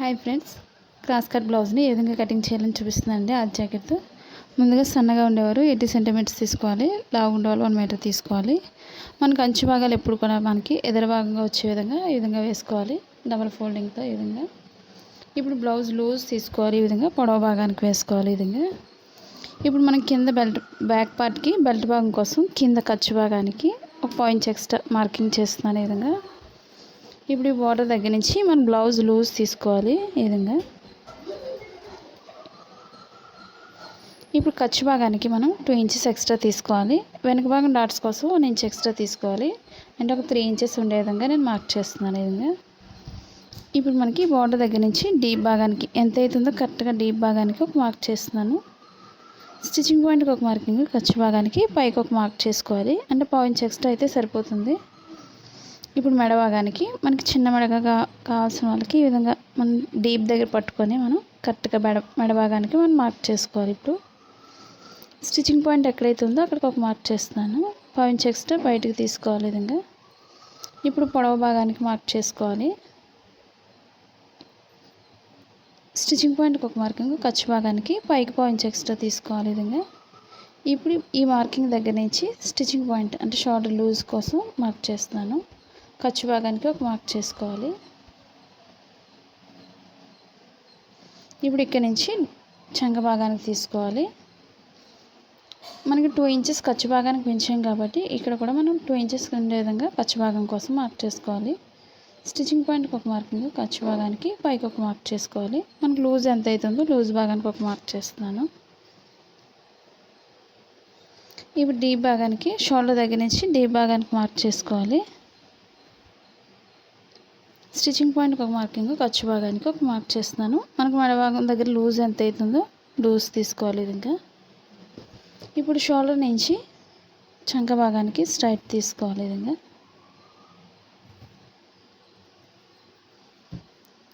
Hi friends, cross cut బ్లౌజ్ని ఏ విధంగా cutting చేయాలని చూపిస్తుందండి. ఆ జాకెట్ ముందుగా సన్నగా ఉండేవారు 80 సెంటీమీటర్స్ తీసుకోవాలి. లావు ఉండేవాళ్ళు 1 మీటర్ తీసుకోవాలి. మనకు అంచు భాగాలు ఎప్పుడు కూడా మనకి ఎదర భాగంగా వచ్చే విధంగా ఈ విధంగా వేసుకోవాలి. డబల్ ఫోల్డింగ్తో ఈ విధంగా. ఇప్పుడు బ్లౌజ్ లూజ్ తీసుకోవాలి. ఈ విధంగా పొడవు భాగానికి వేసుకోవాలి. ఈ విధంగా. ఇప్పుడు మనం కింద బ్యాక్ పార్ట్కి బెల్ట్ భాగం కోసం కింద ఖర్చు భాగానికి 1 పాయింట్ ఎక్స్ట్రా మార్కింగ్ చేస్తున్నాను. ఈ విధంగా. ఇప్పుడు ఈ బోర్డర్ దగ్గర నుంచి మనం బ్లౌజ్ లూజ్ తీసుకోవాలి. ఈ విధంగా. ఇప్పుడు ఖర్చు భాగానికి మనం 2 ఇంచెస్ ఎక్స్ట్రా తీసుకోవాలి. వెనక భాగం డాట్స్ కోసం 1 ఇంచ్ ఎక్స్ట్రా తీసుకోవాలి. అంటే ఒక 3 ఇంచెస్ ఉండే విధంగా నేను మార్క్ చేస్తున్నాను. ఈ విధంగా. ఇప్పుడు మనకి బోర్డర్ దగ్గర నుంచి డీప్ భాగానికి ఎంత అవుతుందో కరెక్ట్గా డీప్ భాగానికి ఒక మార్క్ చేస్తున్నాను. స్టిచ్చింగ్ పాయింట్కి ఒక మార్కింగ్, ఖర్చు భాగానికి పైకి ఒక మార్క్ చేసుకోవాలి. అంటే 1 ఇంచ్ ఎక్స్ట్రా అయితే సరిపోతుంది. ఇప్పుడు మెడ భాగానికి మనకి చిన్న మెడగా కావాల్సిన వాళ్ళకి ఈ విధంగా మనం డీప్ దగ్గర పట్టుకొని మనం కరెక్ట్గా మెడ భాగానికి మనం మార్క్ చేసుకోవాలి. ఇప్పుడు స్టిచ్చింగ్ పాయింట్ ఎక్కడైతే ఉందో అక్కడికి ఒక మార్క్ చేస్తున్నాను. 1 ఇంచ్ ఎక్స్ట్రా బయటికి తీసుకోవాలి. ఈ విధంగా. ఇప్పుడు పొడవు భాగానికి మార్క్ చేసుకోవాలి. స్టిచ్చింగ్ పాయింట్కి ఒక మార్కింగ్, ఖర్చు భాగానికి పైకి 1 ఇంచ్ ఎక్స్ట్రా తీసుకోవాలి. ఈ విధంగా. ఇప్పుడు ఈ మార్కింగ్ దగ్గర నుంచి స్టిచ్చింగ్ పాయింట్ అంటే షోల్డర్ లూజ్ కోసం మార్క్ చేస్తున్నాను. ఖర్చు భాగానికి ఒక మార్క్ చేసుకోవాలి. ఇప్పుడు ఇక్కడ నుంచి చంక భాగానికి తీసుకోవాలి. మనకి 2 ఇంచెస్ ఖర్చు భాగానికి పెంచాం కాబట్టి ఇక్కడ కూడా మనం 2 ఇంచెస్ ఉండే విధంగా ఖర్చు భాగం కోసం మార్క్ చేసుకోవాలి. స్టిచ్చింగ్ పాయింట్కి ఒక మార్కింగ్, ఖర్చు భాగానికి పైకి ఒక మార్క్ చేసుకోవాలి. మనకు లూజ్ ఎంత అవుతుందో లూజ్ భాగానికి ఒక మార్క్ చేస్తున్నాను. ఇప్పుడు డీప్ భాగానికి షోల్డర్ దగ్గర నుంచి డీప్ భాగానికి మార్క్ చేసుకోవాలి. స్టిచ్చింగ్ పాయింట్కి ఒక మార్కింగ్, ఖర్చు భాగానికి ఒక మార్క్ చేస్తున్నాను. మనకు మెడ భాగం దగ్గర లూజ్ ఎంత అవుతుందో లూజ్ తీసుకోవాలి. ఇంకా ఇప్పుడు షోల్డర్ నుంచి చంక భాగానికి స్ట్రైట్ తీసుకోవాలి. విధంగా.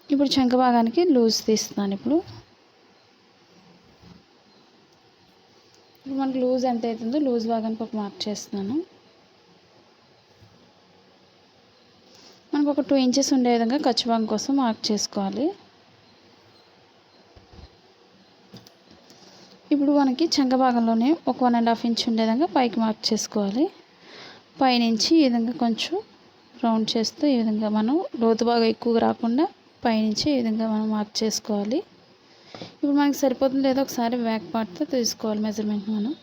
ఇప్పుడు చంక భాగానికి లూజ్ తీస్తున్నాను. ఇప్పుడు మనకు లూజ్ ఎంత అవుతుందో లూజ్ భాగానికి ఒక మార్క్ చేస్తున్నాను. మనకు ఒక 2 ఇంచెస్ ఉండే విధంగా ఖర్చు భాగం కోసం మార్క్ చేసుకోవాలి. ఇప్పుడు మనకి చంక భాగంలోనే ఒక 1.5 ఇంచ్ ఉండే విధంగా పైకి మార్క్ చేసుకోవాలి. పైనుంచి ఈ విధంగా కొంచెం రౌండ్ చేస్తూ ఈ విధంగా మనం లోతు భాగం ఎక్కువగా రాకుండా పైనుంచి ఈ విధంగా మనం మార్క్ చేసుకోవాలి. ఇప్పుడు మనకి సరిపోతుంది లేదో ఒకసారి బ్యాక్ పార్ట్తో తీసుకోవాలి మెజర్మెంట్ మనం.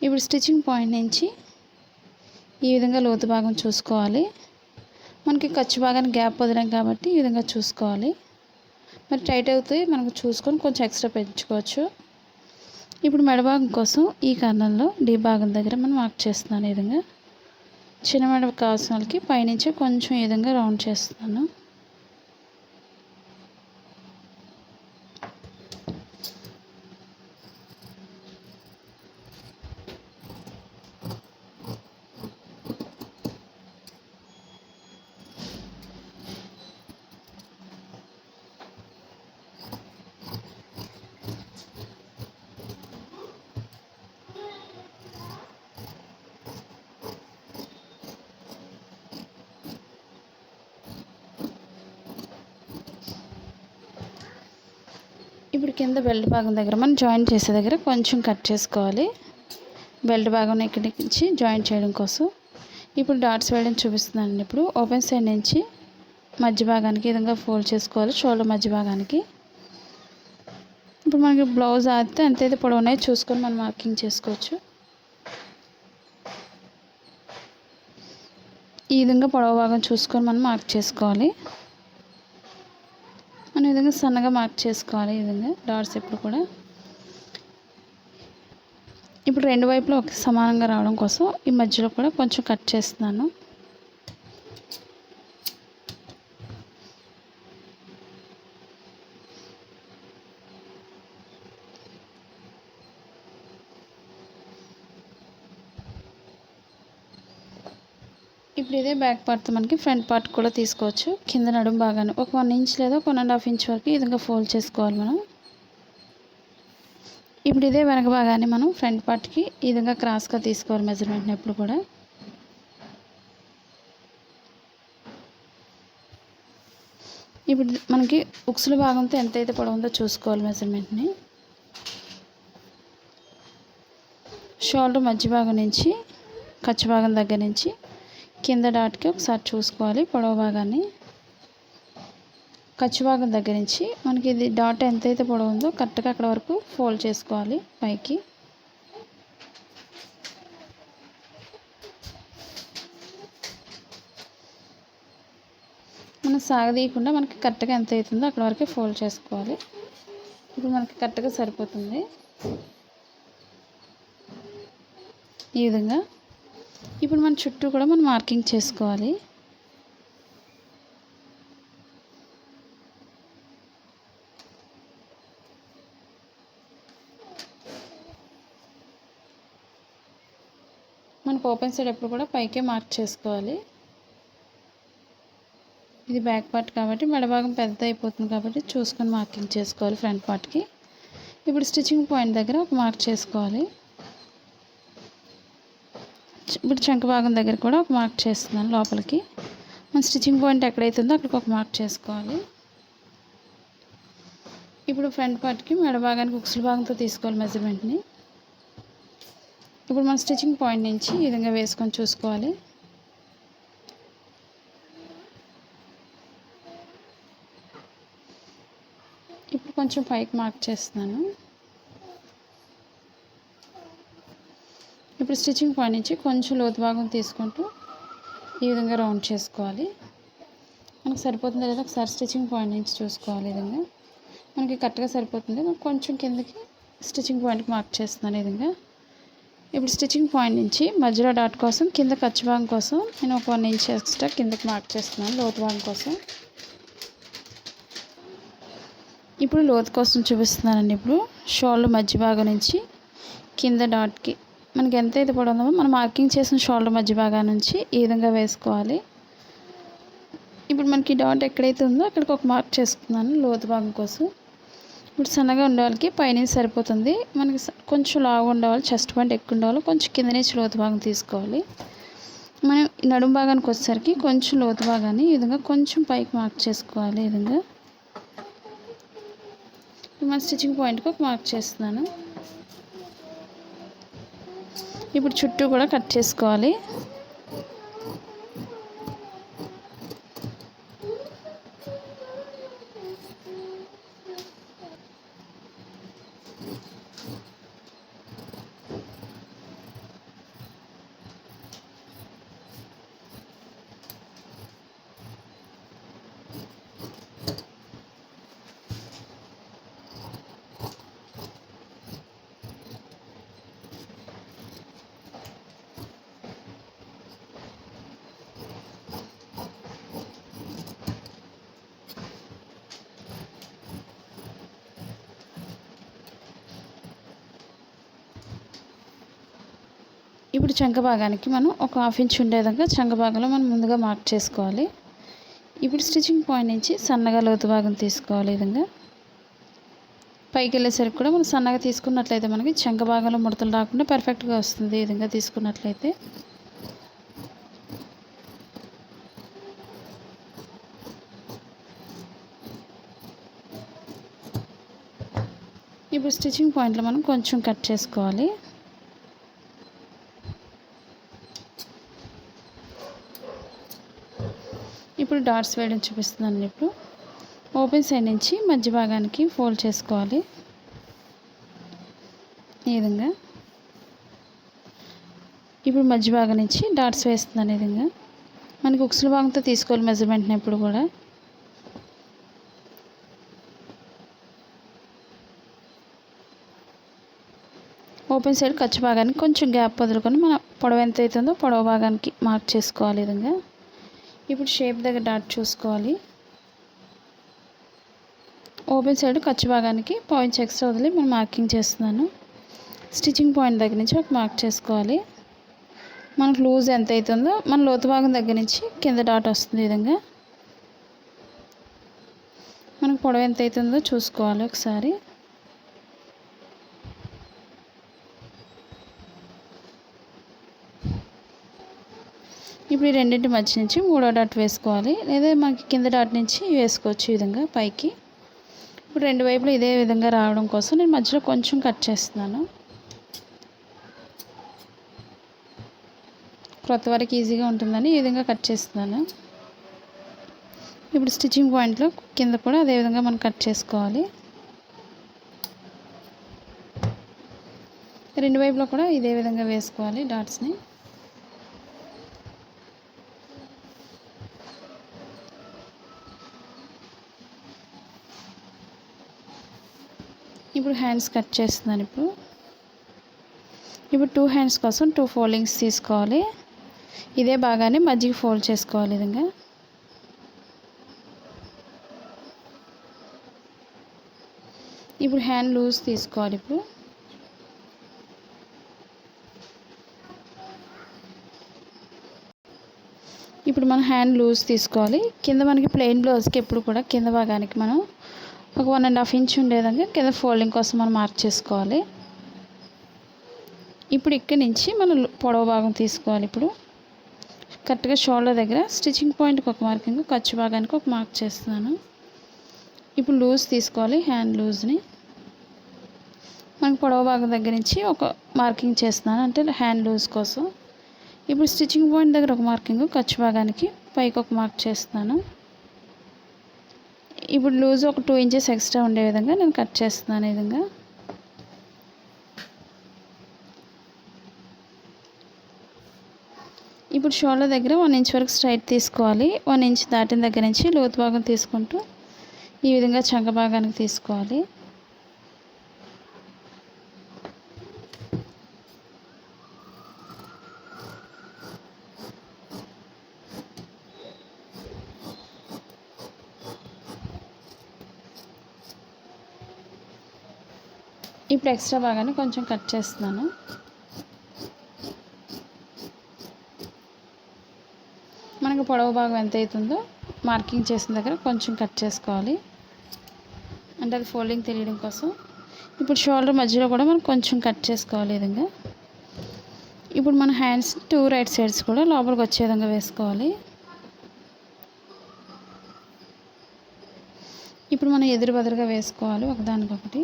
ఇప్పుడు స్టిచ్చింగ్ పాయింట్ నుంచి ఈ విధంగా లోతు భాగం చూసుకోవాలి. మనకి ఖర్చు భాగానికి గ్యాప్ వదిలాం కాబట్టి ఈ విధంగా చూసుకోవాలి. మరి టైట్ అవుతుంది మనకు చూసుకొని కొంచెం ఎక్స్ట్రా పెంచుకోవచ్చు. ఇప్పుడు మెడ భాగం కోసం ఈ కార్నర్లో డీప్ భాగం దగ్గర మనం మార్క్ చేస్తున్నాను. ఈ విధంగా. చిన్న మెడ కావాల్సిన వాళ్ళకి పైనుంచి కొంచెం ఈ విధంగా రౌండ్ చేస్తున్నాను. ఇప్పుడు కింద బెల్ట్ భాగం దగ్గర మనం జాయింట్ చేసే దగ్గర కొంచెం కట్ చేసుకోవాలి. బెల్ట్ భాగం ఇక్కడి నుంచి జాయింట్ చేయడం కోసం. ఇప్పుడు డాట్స్ వేయడం చూపిస్తున్నాను. ఇప్పుడు ఓపెన్ సైడ్ నుంచి మధ్య భాగానికి ఈ విధంగా ఫోల్డ్ చేసుకోవాలి. షోల్డర్ మధ్య భాగానికి. ఇప్పుడు మనకి బ్లౌజ్ ఆడితే ఎంతైతే పొడవు ఉన్నాయో చూసుకొని మనం మార్కింగ్ చేసుకోవచ్చు. ఈ విధంగా పొడవు భాగం చూసుకొని మనం మార్క్ చేసుకోవాలి. మనం ఈ విధంగా సన్నగా మార్క్ చేసుకోవాలి. ఈ విధంగా డాట్స్ ఎప్పుడు కూడా. ఇప్పుడు రెండు వైపులా ఒక సమానంగా రావడం కోసం ఈ మధ్యలో కూడా కొంచెం కట్ చేస్తున్నాను. ఇప్పుడు ఇదే బ్యాక్ పార్ట్తో మనకి ఫ్రంట్ పార్ట్ కూడా తీసుకోవచ్చు. కింద నడుము భాగాన్ని ఒక 1 ఇంచ్ లేదా 1.5 ఇంచ్ వరకు ఈ విధంగా ఫోల్డ్ చేసుకోవాలి మనం. ఇప్పుడు ఇదే వెనక భాగాన్ని మనం ఫ్రంట్ పార్ట్కి ఈ విధంగా క్రాస్గా తీసుకోవాలి మెజర్మెంట్ని ఎప్పుడు కూడా. ఇప్పుడు మనకి ఉక్సుల భాగంతో ఎంతైతే పొడవు ఉందో చూసుకోవాలి మెజర్మెంట్ని. షోల్డర్ మధ్య భాగం నుంచి ఖర్చు భాగం దగ్గర నుంచి కింద డాట్కి ఒకసారి చూసుకోవాలి పొడవు భాగాన్ని. ఖర్చు భాగం దగ్గర నుంచి మనకి ఇది డాట్ ఎంతైతే పొడవు ఉందో కరెక్ట్గా అక్కడ వరకు ఫోల్డ్ చేసుకోవాలి పైకి. మనం సాగదీయకుండా మనకి కరెక్ట్గా ఎంత అవుతుందో అక్కడ వరకే ఫోల్డ్ చేసుకోవాలి. ఇప్పుడు మనకి కరెక్ట్గా సరిపోతుంది ఈ విధంగా. ఇప్పుడు మన చుట్టూ కూడా మనం మార్కింగ్ చేసుకోవాలి. మనకు ఓపెన్ సైడ్ ఎప్పుడు కూడా పైకే మార్క్ చేసుకోవాలి. ఇది బ్యాక్ పార్ట్ కాబట్టి మెడభాగం పెద్ద అయిపోతుంది కాబట్టి చూసుకొని మార్కింగ్ చేసుకోవాలి ఫ్రంట్ పార్ట్కి. ఇప్పుడు స్టిచ్చింగ్ పాయింట్ దగ్గర ఒక మార్క్ చేసుకోవాలి. ఇప్పుడు చంక భాగం దగ్గర కూడా ఒక మార్క్ చేస్తున్నాను లోపలికి. మన స్టిచ్చింగ్ పాయింట్ ఎక్కడైతే ఉందో అక్కడికి ఒక మార్క్ చేసుకోవాలి. ఇప్పుడు ఫ్రంట్ పార్ట్కి మెడ భాగానికి ఉక్సుల భాగంతో తీసుకోవాలి మెజర్మెంట్ని. ఇప్పుడు మన స్టిచ్చింగ్ పాయింట్ నుంచి ఈ విధంగా వేసుకొని చూసుకోవాలి. ఇప్పుడు కొంచెం పైకి మార్క్ చేస్తున్నాను. ఇప్పుడు స్టిచ్చింగ్ పాయింట్ నుంచి కొంచెం లోతు భాగం తీసుకుంటూ ఈ విధంగా రౌండ్ చేసుకోవాలి. మనకు సరిపోతుందో లేదో ఒకసారి స్టిచ్చింగ్ పాయింట్ నుంచి చూసుకోవాలి. ఈ విధంగా మనకి కరెక్ట్గా సరిపోతుంది. కొంచెం కిందకి స్టిచ్చింగ్ పాయింట్కి మార్క్ చేస్తున్నాను ఈ విధంగా. ఇప్పుడు స్టిచ్చింగ్ పాయింట్ నుంచి మధ్యలో డాట్ కోసం కింద ఖర్చు భాగం కోసం నేను ఒక 1 ఇంచ్ ఎక్స్ట్రా కిందకి మార్క్ చేస్తున్నాను లోతు భాగం కోసం. ఇప్పుడు లోతు కోసం చూపిస్తున్నానండి. ఇప్పుడు షోల్డర్ మధ్య భాగం నుంచి కింద డాట్కి మనకి ఎంతైతే పొడవు ఉందో మనం మార్కింగ్ చేసిన షోల్డర్ మధ్య భాగం నుంచి ఈ విధంగా వేసుకోవాలి. ఇప్పుడు మనకి డాట్ ఎక్కడైతే ఉందో అక్కడికి ఒక మార్క్ చేసుకున్నాను లోతు భాగం కోసం. ఇప్పుడు సన్నగా ఉండే వాళ్ళకి పైనుంచి సరిపోతుంది. మనకి కొంచెం లావు ఉండేవాళ్ళు చెస్ట్ పాయింట్ ఎక్కువ ఉండేవాళ్ళు కొంచెం కింద నుంచి లోతు భాగం తీసుకోవాలి. మనం నడుము భాగానికి వచ్చేసరికి కొంచెం లోతు భాగాన్ని ఈ విధంగా కొంచెం పైకి మార్క్ చేసుకోవాలి. ఈ విధంగా మన స్టిచ్చింగ్ పాయింట్కి ఒక మార్క్ చేస్తున్నాను. ఇప్పుడు చుట్టూ కూడా కట్ చేసుకోవాలి. ఇప్పుడు చంక భాగానికి మనం ఒక 1/2 ఇంచ్ ఉండే విధంగా చంక భాగంలో మనం ముందుగా మార్క్ చేసుకోవాలి. ఇప్పుడు స్టిచ్చింగ్ పాయింట్ నుంచి సన్నగా లోతు భాగం తీసుకోవాలి. ఈ విధంగా పైకి వెళ్ళేసరికి కూడా మనం సన్నగా తీసుకున్నట్లయితే మనకి చంక భాగంలో ముడతలు రాకుండా పర్ఫెక్ట్గా వస్తుంది. ఈ విధంగా తీసుకున్నట్లయితే ఇప్పుడు స్టిచ్చింగ్ పాయింట్లో మనం కొంచెం కట్ చేసుకోవాలి. ఇప్పుడు డాట్స్ వేయడం చూపిస్తున్నాను. ఇప్పుడు ఓపెన్ సైడ్ నుంచి మధ్య భాగానికి ఫోల్డ్ చేసుకోవాలి. ఈ విధంగా ఇప్పుడు మధ్య భాగం నుంచి డాట్స్ వేస్తున్నాను. ఈ విధంగా మనకి ఉక్సుల భాగంతో తీసుకోవాలి మెజర్మెంట్ని ఎప్పుడు కూడా. ఓపెన్ సైడ్ ఖర్చు భాగానికి కొంచెం గ్యాప్ వదులుకొని మన పొడవు ఎంత అవుతుందో పొడవు భాగానికి మార్క్ చేసుకోవాలి. ఈ విధంగా ఇప్పుడు షేప్ దగ్గర డాట్ చూసుకోవాలి. ఓపెన్ సైడ్ ఖర్చు భాగానికి 1/2 ఇంచ్ ఎక్స్ట్రా వదిలి మనం మార్కింగ్ చేస్తున్నాను. స్టిచ్చింగ్ పాయింట్ దగ్గర నుంచి ఒక మార్క్ చేసుకోవాలి. మనకు లూజ్ ఎంత అవుతుందో మన లోతు భాగం దగ్గర నుంచి కింద డాట్ వస్తుంది. ఈ విధంగా మనకు పొడవు ఎంత అవుతుందో చూసుకోవాలి ఒకసారి. ఇప్పుడు ఈ రెండింటి మధ్య నుంచి మూడో డాట్ వేసుకోవాలి, లేదా మనకి కింద డాట్ నుంచి వేసుకోవచ్చు ఈ విధంగా పైకి. ఇప్పుడు రెండు వైపులు ఇదే విధంగా రావడం కోసం నేను మధ్యలో కొంచెం కట్ చేస్తున్నాను. క్రొత్త వరకు ఈజీగా ఉంటుందని ఈ విధంగా కట్ చేస్తున్నాను. ఇప్పుడు స్టిచ్చింగ్ పాయింట్లో కింద కూడా అదే విధంగా మనం కట్ చేసుకోవాలి. రెండు వైపులో కూడా ఇదే విధంగా వేసుకోవాలి డాట్స్ని. ఇప్పుడు హ్యాండ్స్ కట్ చేస్తున్నాను. ఇప్పుడు 2 హ్యాండ్స్ కోసం 2 ఫోల్డింగ్స్ తీసుకోవాలి. ఇదే భాగాన్ని మధ్యకి ఫోల్డ్ చేసుకోవాలి విధంగా. ఇప్పుడు హ్యాండ్ లూజ్ తీసుకోవాలి. ఇప్పుడు మనం హ్యాండ్ లూజ్ తీసుకోవాలి. కింద మనకి ప్లెయిన్ బ్లౌజ్కి ఎప్పుడు కూడా కింద భాగానికి మనం ఒక 1.5 ఇంచ్ ఉండే విధంగా కింద ఫోల్డింగ్ కోసం మనం మార్క్ చేసుకోవాలి. ఇప్పుడు ఇక్కడి నుంచి మనం పొడవు భాగం తీసుకోవాలి. ఇప్పుడు కరెక్ట్గా షోల్డర్ దగ్గర స్టిచ్చింగ్ పాయింట్కి ఒక మార్కింగ్, ఖర్చు భాగానికి ఒక మార్క్ చేస్తున్నాను. ఇప్పుడు లూజ్ తీసుకోవాలి. హ్యాండ్ లూజ్ని మనకు పొడవు భాగం దగ్గర నుంచి ఒక మార్కింగ్ చేస్తున్నాను, అంటే హ్యాండ్ లూజ్ కోసం. ఇప్పుడు స్టిచ్చింగ్ పాయింట్ దగ్గర ఒక మార్కింగ్, ఖర్చు భాగానికి పైకి ఒక మార్క్ చేస్తున్నాను. ఇప్పుడు లూజ్ ఒక 2 ఇంచెస్ ఎక్స్ట్రా ఉండే విధంగా నేను కట్ చేస్తున్నాను ఈ విధంగా. ఇప్పుడు షోల్డర్ దగ్గర 1 ఇంచ్ వరకు స్ట్రైట్ తీసుకోవాలి. 1 ఇంచ్ దాటిన దగ్గర నుంచి లోతు భాగం తీసుకుంటూ ఈ విధంగా చంక భాగానికి తీసుకోవాలి. ఇప్పుడు ఎక్స్ట్రా భాగాన్ని కొంచెం కట్ చేస్తున్నాను. మనకు పొడవు భాగం ఎంత అవుతుందో మార్కింగ్ చేసిన దగ్గర కొంచెం కట్ చేసుకోవాలి, అంటే అది ఫోల్డింగ్ తెలియడం కోసం. ఇప్పుడు షోల్డర్ మధ్యలో కూడా మనం కొంచెం కట్ చేసుకోవాలి ఈ విధంగా. ఇప్పుడు మన హ్యాండ్స్ 2 రైట్ సైడ్స్ కూడా లోపలికి వచ్చే విధంగా వేసుకోవాలి. ఇప్పుడు మనం ఎదురు బదురుగా వేసుకోవాలి ఒకదానికొకటి.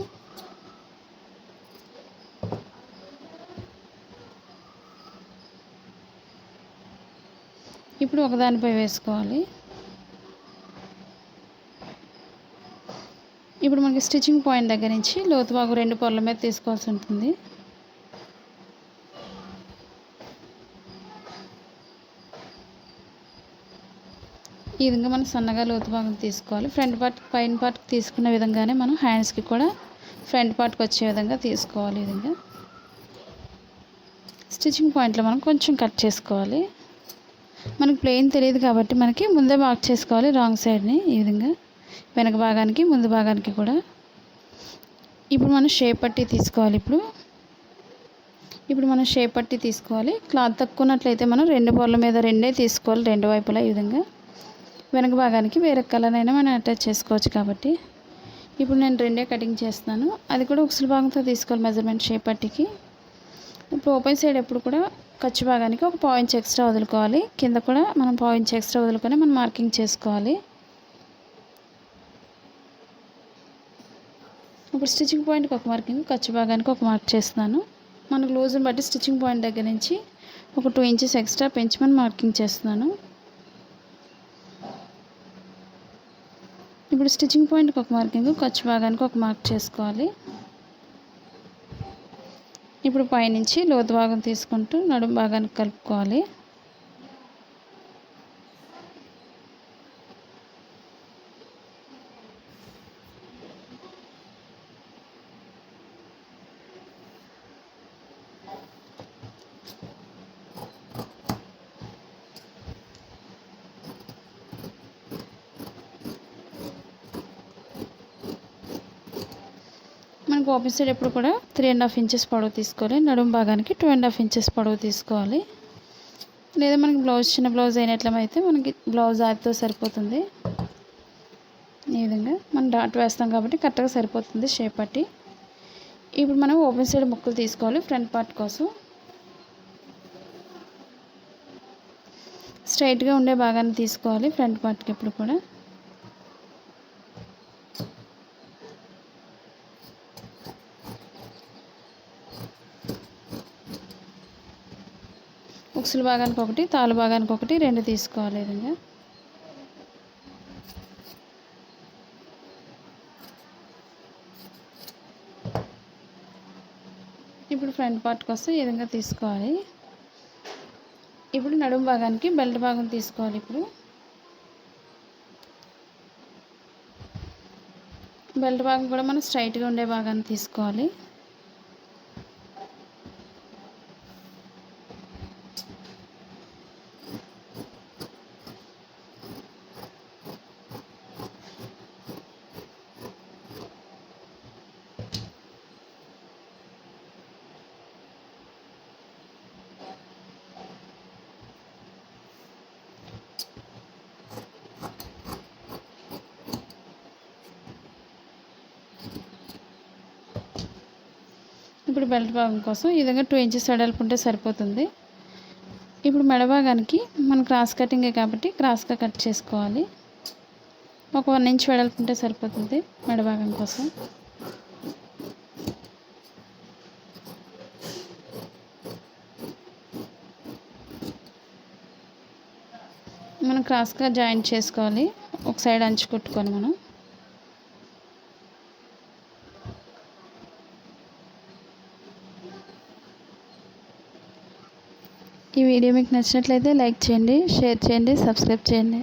ఇప్పుడు ఒకదానిపై వేసుకోవాలి. ఇప్పుడు మనకి స్టిచ్చింగ్ పాయింట్ దగ్గర నుంచి లోతు భాగం 2 పొరల మీద తీసుకోవాల్సి ఉంటుంది. ఈ విధంగా మనం సన్నగా లోతు భాగం తీసుకోవాలి. ఫ్రంట్ పార్ట్ పైన పార్ట్కి తీసుకున్న విధంగానే మనం హ్యాండ్స్కి కూడా ఫ్రంట్ పార్ట్కి వచ్చే విధంగా తీసుకోవాలి. ఈ విధంగా స్టిచ్చింగ్ పాయింట్లో మనం కొంచెం కట్ చేసుకోవాలి. మనకు ప్లెయిన్ తెలియదు కాబట్టి మనకి ముందే మార్క్ చేసుకోవాలి రాంగ్ సైడ్ని ఈ విధంగా, వెనక భాగానికి ముందు భాగానికి కూడా. ఇప్పుడు మనం షేప్ పట్టి తీసుకోవాలి. ఇప్పుడు మనం షేప్ పట్టి తీసుకోవాలి. క్లాత్ తక్కువన్నట్లయితే మనం 2 పొరల మీద 2 తీసుకోవాలి, 2 వైపులా ఈ విధంగా. వెనక భాగానికి వేరే కలర్ అయినా మనం అటాచ్ చేసుకోవచ్చు కాబట్టి. ఇప్పుడు నేను 2 కటింగ్ చేస్తున్నాను. అది కూడా ఉక్సుల భాగంతో తీసుకోవాలి మెజర్మెంట్ షేప్ పట్టికి. ఇప్పుడు ఓపెన్ సైడ్ ఎప్పుడు కూడా ఖర్చు భాగానికి ఒక 1/4 ఇంచ్ ఎక్స్ట్రా వదులుకోవాలి. కింద కూడా మనం 1/4 ఇంచ్ ఎక్స్ట్రా వదులుకొని మనం మార్కింగ్ చేసుకోవాలి. ఇప్పుడు స్టిచ్చింగ్ పాయింట్కి ఒక మార్కింగ్, ఖర్చు భాగానికి ఒక మార్క్ చేస్తున్నాను. మనకు లూజ్ని బట్టి స్టిచ్చింగ్ పాయింట్ దగ్గర నుంచి ఒక 2 ఇంచెస్ ఎక్స్ట్రా పెంచి మనం మార్కింగ్ చేస్తున్నాను. ఇప్పుడు స్టిచ్చింగ్ పాయింట్కి ఒక మార్కింగ్, ఖర్చు భాగానికి ఒక మార్క్ చేసుకోవాలి. ఇప్పుడు పైనుంచి లోతు భాగం తీసుకుంటూ నడుము భాగానికి కలుపుకోవాలి. మనకు ఓపెన్ సైడ్ ఎప్పుడు కూడా 3.5 ఇంచెస్ పొడవు తీసుకోవాలి. నడుము భాగానికి 2.5 ఇంచెస్ పొడవు తీసుకోవాలి. లేదా మనకి బ్లౌజ్ చిన్న బ్లౌజ్ అయినట్లయితే మనకి బ్లౌజ్ ఆదితో సరిపోతుంది. ఈ విధంగా మనం డాట్ వేస్తాం కాబట్టి కరెక్ట్గా సరిపోతుంది షేప్ పట్టి. ఇప్పుడు మనం ఓపెన్ సైడ్ ముక్కలు తీసుకోవాలి ఫ్రంట్ పార్ట్ కోసం. స్ట్రైట్గా ఉండే భాగాన్ని తీసుకోవాలి ఫ్రంట్ పార్ట్కి ఎప్పుడు కూడా. ఉక్సుల భాగానికి ఒకటి, తాలు భాగానికి ఒకటి, 2 తీసుకోవాలి. ఈ విధంగా ఇప్పుడు ఫ్రంట్ పార్ట్ కోసం ఈ విధంగా తీసుకోవాలి. ఇప్పుడు నడుము భాగానికి బెల్ట్ భాగం తీసుకోవాలి. ఇప్పుడు బెల్ట్ భాగం కూడా మనం స్ట్రైట్గా ఉండే భాగాన్ని తీసుకోవాలి. ఇప్పుడు బెల్ట్ భాగం కోసం ఈ విధంగా 2 ఇంచెస్ వెడల్పు ఉంటే సరిపోతుంది. ఇప్పుడు మెడ భాగానికి మనం క్రాస్ కటింగే కాబట్టి క్రాస్గా కట్ చేసుకోవాలి. ఒక 1 ఇంచ్ వెడల్పు ఉంటే సరిపోతుంది మెడ భాగం కోసం. మనం క్రాస్గా జాయింట్ చేసుకోవాలి. ఒక సైడ్ అంచు కుట్టుకొని మనం ఈ వీడియో మీకు నచ్చినట్లయితే లైక్ చేయండి, షేర్ చేయండి, సబ్స్క్రైబ్ చేయండి.